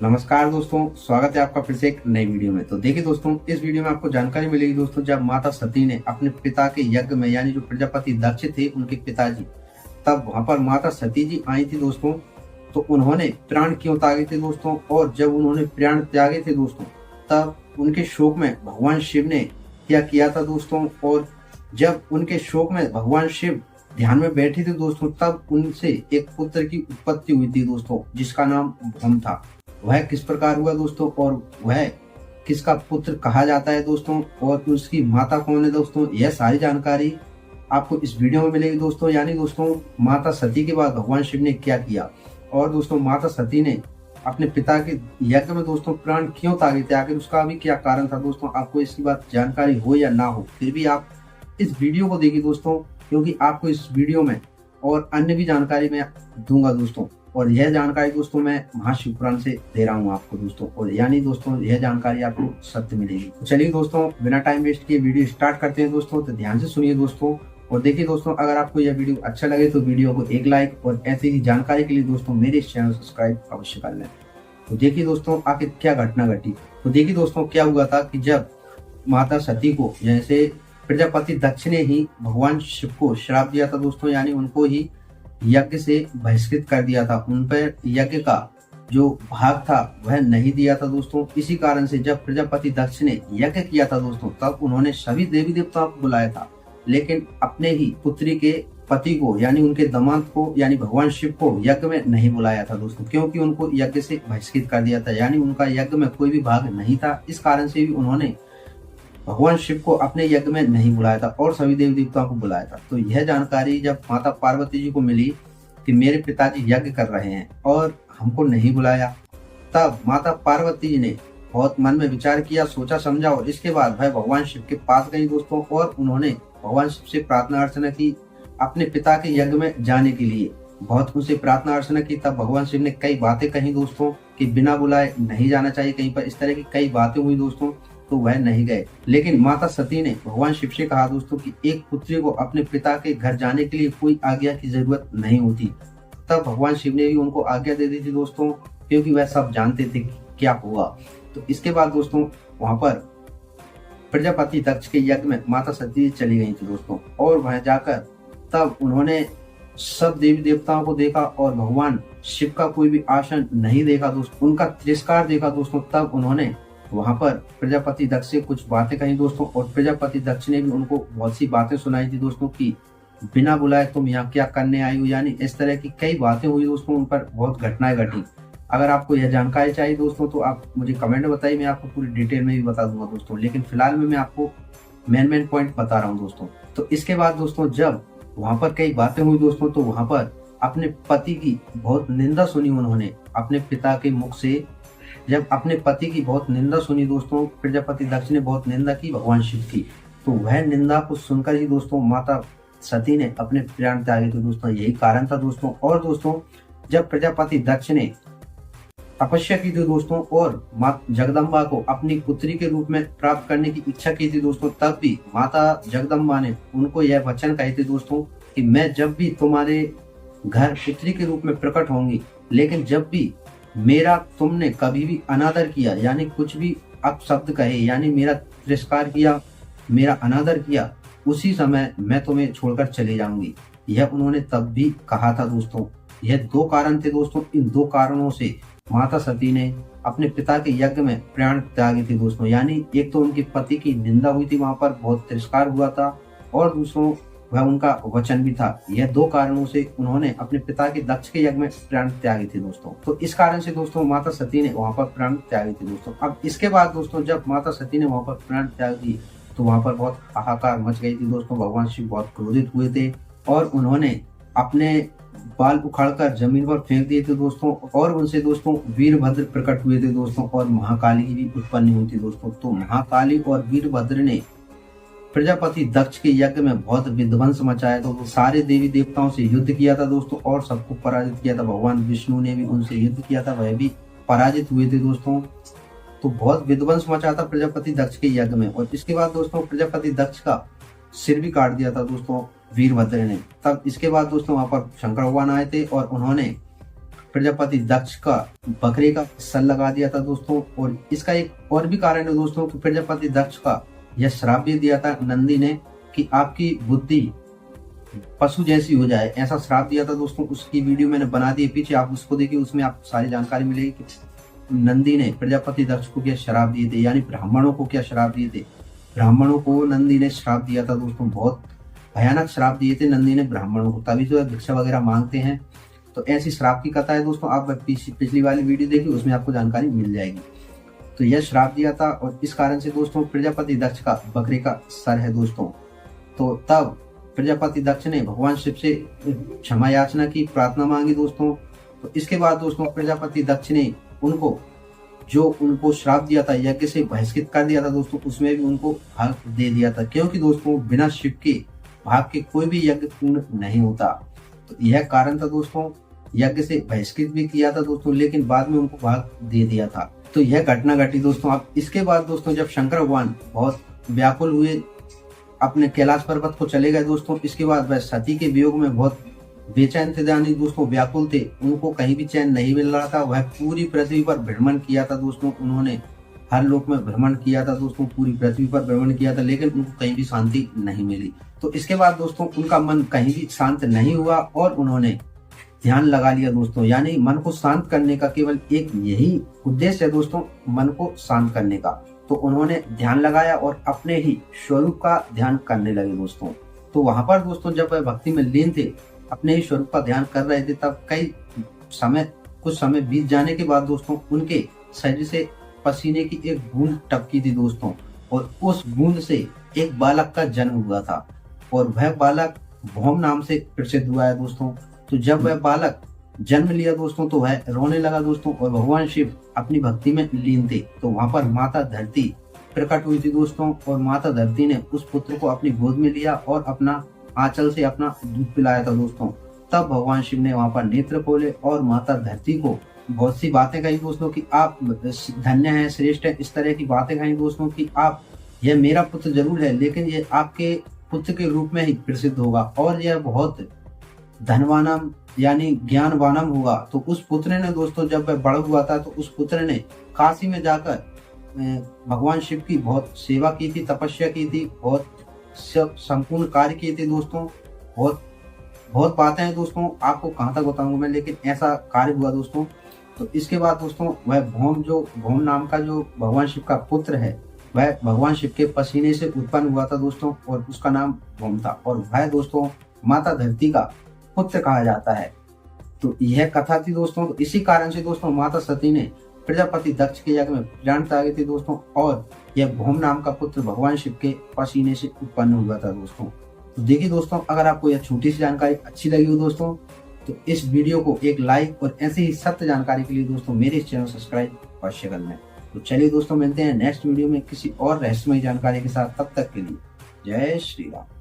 नमस्कार दोस्तों, स्वागत है आपका फिर से एक नई वीडियो में। तो देखिए दोस्तों, इस वीडियो में आपको जानकारी मिलेगी दोस्तों, जब माता सती ने अपने पिता के यज्ञ में, यानी जो प्रजापति दक्ष थे उनके पिताजी, तब वहां पर माता सती जी आई थी दोस्तों। तो उन्होंने प्राण क्यों त्यागे थे दोस्तों, और जब उन्होंने प्राण त्यागे थे दोस्तों, तब उनके शोक में भगवान शिव ने क्या किया था दोस्तों। और जब उनके शोक में भगवान शिव ध्यान में बैठे थे दोस्तों, तब उनसे एक पुत्र की उत्पत्ति हुई थी दोस्तों, जिसका नाम भौम था। वह किस प्रकार हुआ दोस्तों, और वह किसका पुत्र कहा जाता है दोस्तों, और उसकी माता कौन है दोस्तों, यह सारी जानकारी आपको इस वीडियो में मिलेगी दोस्तों। यानी दोस्तों, माता सती के बाद भगवान शिव ने क्या किया, और दोस्तों माता सती ने अपने पिता के यज्ञ में दोस्तों प्राण क्यों त्यागे थे, आखिर उसका भी क्या कारण था दोस्तों। आपको इसकी बात जानकारी हो या ना हो, फिर भी आप इस वीडियो को देखिए दोस्तों, क्योंकि आपको इस वीडियो में और अन्य भी जानकारी मैं दूंगा दोस्तों। और यह जानकारी दोस्तों मैं महाशिव पुराण से दे रहा हूँ आपको दोस्तों, और यानी दोस्तों यह जानकारी आपको सत्य मिलेगी। तो चलिए दोस्तों, बिना टाइम वेस्ट किए वीडियो स्टार्ट करते हैं दोस्तों। तो ध्यान से सुनिए दोस्तों, और देखिए दोस्तों, अगर आपको यह वीडियो अच्छा लगे तो वीडियो को एक लाइक, और ऐसी ही जानकारी के लिए दोस्तों मेरे इस चैनल सब्सक्राइब अवश्य कर लें। तो देखिए दोस्तों, आखिर क्या घटना घटी। तो देखिए दोस्तों, क्या हुआ था कि जब माता सती को, जैसे प्रजापति दक्ष ने ही भगवान शिव को श्राप दिया था दोस्तों, यानी उनको ही यज्ञ से बहिष्कृत कर दिया था, उन पर यज्ञ का जो भाग था वह नहीं दिया था दोस्तों। इसी कारण से जब प्रजापति दक्ष ने यज्ञ किया था दोस्तों, तब उन्होंने सभी देवी देवताओं को बुलाया था, लेकिन अपने ही पुत्री के पति को, यानी उनके दामाद को, यानी भगवान शिव को यज्ञ में नहीं बुलाया था दोस्तों, क्योंकि उनको यज्ञ से बहिष्कृत कर दिया था, यानी उनका यज्ञ में कोई भी भाग नहीं था। इस कारण से भी उन्होंने भगवान शिव को अपने यज्ञ में नहीं बुलाया था, और सभी देवी देवताओं को बुलाया था। तो यह जानकारी जब माता पार्वती जी को मिली कि मेरे पिताजी यज्ञ कर रहे हैं और हमको नहीं बुलाया, तब माता पार्वती जी ने बहुत मन में विचार किया, सोचा समझा, और इसके बाद वह भगवान शिव के पास गई दोस्तों, और उन्होंने भगवान शिव से प्रार्थना अर्चना की अपने पिता के यज्ञ में जाने के लिए। बहुत उनसे प्रार्थना अर्चना की, तब भगवान शिव ने कई बातें कही दोस्तों कि बिना बुलाए नहीं जाना चाहिए कहीं पर, इस तरह की कई बातें हुई दोस्तों। तो वह नहीं गए, लेकिन माता सती ने भगवान शिव से कहा दोस्तों कि एक पुत्री को अपने पिता के घर जाने के लिए कोई आज्ञा की जरूरत नहीं होती। तब भगवान शिव ने भी उनको आज्ञा दे दी थी दोस्तों, क्योंकि वह सब जानते थे कि क्या हुआ। तो इसके बाद दोस्तों वहां पर प्रजापति दक्ष के यज्ञ में माता सती चली गई थी दोस्तों, और वह जाकर तब उन्होंने सब देवी देवताओं को देखा, और भगवान शिव का कोई भी आसन नहीं देखा दोस्तों, उनका तिरस्कार देखा दोस्तों। तब उन्होंने वहां पर प्रजापति दक्ष से कुछ बातें कही दोस्तों, और प्रजापति दक्ष ने भी उनको बहुत सी बातें सुनाई थी दोस्तों कि बिना बुलाए तुम यहाँ क्या करने आई हो, यानी इस तरह की कई बातें हुई दोस्तों, उन पर बहुत घटनाएं घटी। अगर आपको यह जानकारी चाहिए दोस्तों, तो आप मुझे कमेंट में बताइए, मैं आपको पूरी डिटेल में भी बता दूंगा दोस्तों, लेकिन फिलहाल में मैं आपको मेन पॉइंट बता रहा हूँ दोस्तों। तो इसके बाद दोस्तों जब वहां पर कई बातें हुई दोस्तों, तो वहां पर अपने पति की बहुत निंदा सुनी उन्होंने अपने पिता के मुख से। जब अपने पति की बहुत निंदा सुनी दोस्तों, प्रजापति दक्ष ने बहुत निंदा की भगवान शिव की, तो वह निंदा को सुनकर ही दोस्तों माता सती ने अपने प्राण त्यागे थे दोस्तों, यही कारण था दोस्तों। और दोस्तों जब प्रजापति दक्ष ने तपस्या की थी दोस्तों, और माता जगदम्बा को अपनी पुत्री के रूप में प्राप्त करने की इच्छा की थी दोस्तों, तब भी माता जगदम्बा ने उनको यह वचन कहे थे दोस्तों कि मैं जब भी तुम्हारे घर पुत्री के रूप में प्रकट होंगी, लेकिन जब भी मेरा तुमने कभी भी अनादर किया, यानी कुछ भी अपशब्द कहे, यानी मेरा तिरस्कार किया, मेरा अनादर किया, उसी समय मैं तुम्हें छोड़कर चले जाऊंगी। यह उन्होंने तब भी कहा था दोस्तों। यह दो कारण थे दोस्तों, इन दो कारणों से माता सती ने अपने पिता के यज्ञ में प्राण त्यागे थे दोस्तों। यानी एक तो उनके पति की निंदा हुई थी, वहां पर बहुत तिरस्कार हुआ था, और दूसरों वह उनका वचन भी था। यह दो कारणों से उन्होंने अपने पिता के दक्ष के यज्ञ में प्राण त्यागे थे दोस्तों। तो इस कारण से दोस्तों माता सती ने वहां पर प्राण त्यागे थे दोस्तों। अब इसके बाद दोस्तों जब माता सती ने वहां पर प्राण त्याग दी, तो वहां पर बहुत हाहाकार मच गई थी दोस्तों। भगवान शिव बहुत क्रोधित हुए थे, और उन्होंने अपने बाल उखाड़कर जमीन पर फेंक दिए थे दोस्तों, और उनसे दोस्तों वीरभद्र प्रकट हुए थे दोस्तों, और महाकाली भी उत्पन्न हुई थी दोस्तों। तो महाकाली और वीरभद्र ने प्रजापति दक्ष के यज्ञ में बहुत विध्वंस मचाया, तो सारे देवी देवताओं से युद्ध किया था दोस्तों, और सबको पराजित किया था। भगवान विष्णु ने भी उनसे युद्ध किया था, वह भी पराजित हुए थे दोस्तों। तो बहुत विध्वंस मचा था प्रजापति दक्ष के यज्ञ में। और इसके बाद दोस्तों प्रजापति दक्ष का सिर भी काट दिया था दोस्तों वीरभद्र ने। तब इसके बाद दोस्तों वहां पर शंकर भगवान आए थे, और उन्होंने प्रजापति दक्ष का बकरे का सर लगा दिया था दोस्तों। और इसका एक और भी कारण है दोस्तों कि प्रजापति दक्ष का यह श्राप भी दिया था नंदी ने कि आपकी बुद्धि पशु जैसी हो जाए, ऐसा श्राप दिया था दोस्तों। उसकी वीडियो मैंने बना दी है पीछे, आप उसको देखिए, उसमें आपको सारी जानकारी मिलेगी कि नंदी ने प्रजापति दक्ष को क्या श्राप दिए थे, यानी ब्राह्मणों को क्या श्राप दिए थे। ब्राह्मणों को नंदी ने श्राप दिया था दोस्तों, बहुत भयानक श्राप दिए थे नंदी ने ब्राह्मणों को, तभी जो है भिक्षा वगैरह मांगते हैं। तो ऐसी श्राप की कथा है दोस्तों, आप पिछली वाली वीडियो देखिए, उसमें आपको जानकारी मिल जाएगी। तो यह श्राप दिया था और इस कारण से दोस्तों प्रजापति दक्ष का बकरे का सर है दोस्तों। तो तब प्रजापति दक्ष ने भगवान शिव से क्षमा याचना की, प्रार्थना मांगी दोस्तों। तो इसके बाद दोस्तों प्रजापति दक्ष ने उनको श्राप दिया था, यज्ञ से बहिष्कृत कर दिया था दोस्तों, उसमें भी उनको भाग दे दिया था, क्योंकि दोस्तों बिना शिव के भाग के कोई भी यज्ञ पूर्ण नहीं होता। तो यह कारण था दोस्तों, यज्ञ से बहिष्कृत भी किया था दोस्तों, लेकिन बाद में उनको भाग दे दिया था। तो यह घटना घटी दोस्तों। अब इसके बाद दोस्तों जब शंकर भगवान बहुत व्याकुल हुए, अपने कैलाश पर्वत को चले गए दोस्तों, इसके बाद वह सती के वियोग में बहुत बेचैन थे, यानी दोस्तों व्याकुल थे, उनको कहीं भी चैन नहीं मिल रहा था। वह पूरी पृथ्वी पर भ्रमण किया था दोस्तों, उन्होंने हर लोक में भ्रमण किया था दोस्तों, पूरी पृथ्वी पर भ्रमण किया था, लेकिन उनको कहीं भी शांति नहीं मिली। तो इसके बाद दोस्तों उनका मन कहीं भी शांत नहीं हुआ और उन्होंने ध्यान लगा लिया दोस्तों, यानी मन को शांत करने का केवल एक यही उद्देश्य है दोस्तों, मन को शांत करने का। तो उन्होंने ध्यान लगाया और अपने ही स्वरूप का ध्यान करने लगे दोस्तों। तो वहां पर दोस्तों जब वह भक्ति में लीन थे, अपने ही स्वरूप का ध्यान कर रहे थे, तब कुछ समय बीत जाने के बाद दोस्तों उनके शरीर से पसीने की एक बूंद टपकी थी दोस्तों, और उस बूंद से एक बालक का जन्म हुआ था और वह बालक भौम नाम से प्रसिद्ध हुआ है दोस्तों। तो जब वह बालक जन्म लिया दोस्तों तो वह रोने लगा दोस्तों, और भगवान शिव अपनी भक्ति में लीन थे। तो वहां पर माता धरती प्रकट हुई थी दोस्तों, और माता धरती ने उस पुत्र को अपनी गोद में लिया और अपना आंचल से अपना दूध पिलाया था दोस्तों। तब भगवान शिव ने वहां पर नेत्र खोले और माता धरती को बहुत सी बातें कही दोस्तों कि आप धन्य हैं, श्रेष्ठ हैं, इस तरह की बातें कही दोस्तों कि आप, यह मेरा पुत्र जरूर है, लेकिन ये आपके पुत्र के रूप में ही प्रसिद्ध होगा और यह बहुत धनवानम यानी ज्ञानवानम होगा। तो उस पुत्र ने दोस्तों जब वह बड़ा हुआ था तो उस पुत्र ने काशी में जाकर भगवान शिव की बहुत सेवा की थी, तपस्या की थी, बहुत संपूर्ण कार्य किए थे दोस्तों। बहुत बातें हैं दोस्तों, आपको कहाँ तक बताऊंगा मैं, लेकिन ऐसा कार्य हुआ दोस्तों। तो इसके बाद दोस्तों वह भौम नाम का जो भगवान शिव का पुत्र है, वह भगवान शिव के पसीने से उत्पन्न हुआ था दोस्तों, और उसका नाम भौम था, और वह दोस्तों माता धरती का पुत्र कहा जाता है। तो यह कथा थी दोस्तों। तो इसी कारण से दोस्तों माता सती ने प्रजापति दक्ष के यज्ञ में प्राण त्यागे थे दोस्तों, और यह भौम नाम का पुत्र भगवान शिव के पसीने से उत्पन्न हुआ था दोस्तों। तो देखिए दोस्तों, अगर आपको यह छोटी सी जानकारी अच्छी लगी हो दोस्तों, तो इस वीडियो को एक लाइक और ऐसे ही सत्य जानकारी के लिए दोस्तों मेरे इस चैनल सब्सक्राइब अवश्य करना है। तो चलिए दोस्तों, मिलते हैं नेक्स्ट वीडियो में किसी और रहस्यमय जानकारी के साथ। तब तक के लिए जय श्री राम।